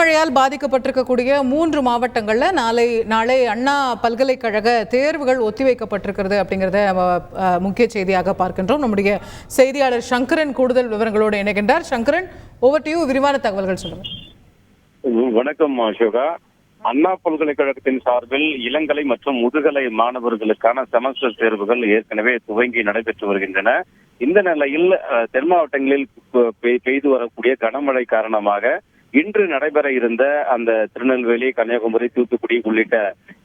கனமழையால் பாதிக்கப்பட்டிருக்கக்கூடிய 3 மாவட்டங்களில் நாளை அண்ணா பல்கலைக்கழக தேர்வுகள் ஒத்திவைக்கப்பட்டிருக்கிறது அப்படிங்கிறத முக்கிய செய்தியாக பார்க்கின்றோம். நம்முடைய செய்தியாளர் சங்கரன் கூடுதல் விவரங்களோடு இணைகின்றார். சங்கரன், ஓவர் டு யூ, விரிவான தகவல்கள் சொல்லுங்க. வணக்கம் அசோகா. அண்ணா பல்கலைக்கழகத்தின் சார்பில் இளங்கலை மற்றும் முதுகலை மாணவர்களுக்கான செமஸ்டர் தேர்வுகள் ஏற்கனவே துவங்கி நடைபெற்று வருகின்றன. இந்த நிலையில் தென் மாவட்டங்களில் பெய்து வரக்கூடிய கனமழை காரணமாக இன்று நடைபெற இருந்த அந்த திருநெல்வேலி, கன்னியாகுமரி, தூத்துக்குடி உள்ளிட்ட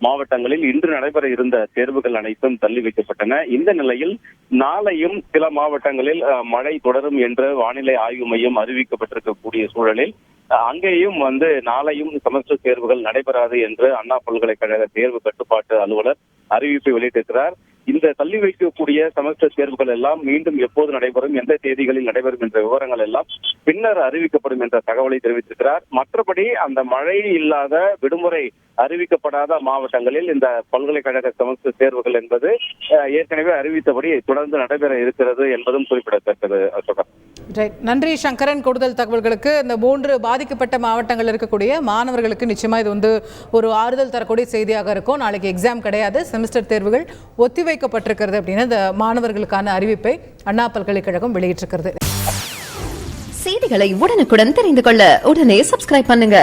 மாவட்டங்களில் இன்று நடைபெற இருந்த தேர்வுகள் அனைத்தும் தள்ளி வைக்கப்பட்டன. இந்த நிலையில் நாளையும் சில மாவட்டங்களில் மழை தொடரும் என்று வானிலை ஆய்வு மையம் அறிவிக்கப்பட்டிருக்கக்கூடிய சூழலில் அங்கேயும் நாளையும் செமஸ்டர் தேர்வுகள் நடைபெறாது என்று அண்ணா பல்கலைக்கழக தேர்வு கட்டுப்பாட்டு அலுவலர் அறிவிப்பை வெளியிட்டிருக்கிறார். இந்த தள்ளி வைக்கக்கூடிய செமஸ்டர் தேர்வுகள் எல்லாம் மீண்டும் எப்போது நடைபெறும், எந்த தேதிகளில் நடைபெறும் என்ற விவரங்கள் எல்லாம் பின்னர் அறிவிக்கப்படும் என்ற தகவலை தெரிவித்திருக்கிறார். மற்றபடி அந்த மழை இல்லாத, விடுமுறை அறிவிக்கப்படாத மாவட்டங்களில் இந்த பல்கலைக்கழக செமஸ்டர் தேர்வுகள் என்பது ஏற்கனவே அறிவித்தபடி தொடர்ந்து நடைபெற இருக்கிறது என்பதும் குறிப்பிடத்தக்கது. அசோகா, நன்றி சங்கரன், கூடுதல் தகவல்களுக்கு. இந்த 3 பாதிக்கப்பட்ட மாவட்டங்கள் இருக்கக்கூடிய மாணவர்களுக்கு நிச்சயமா இது ஒரு ஆறுதல் தரக்கூடிய செய்தியாக இருக்கும். நாளைக்கு எக்ஸாம் கிடையாது, செமஸ்டர் தேர்வுகள் ஒத்திவைக்கப்பட்டிருக்கிறது அப்படின்னு இந்த மாணவர்களுக்கான அறிவிப்பை அண்ணா பல்கலைக்கழகம் வெளியிட்டிருக்கிறது. செய்திகளை உடனுக்குடன் தெரிந்து கொள்ள உடனே சப்ஸ்கிரைப் பண்ணுங்க.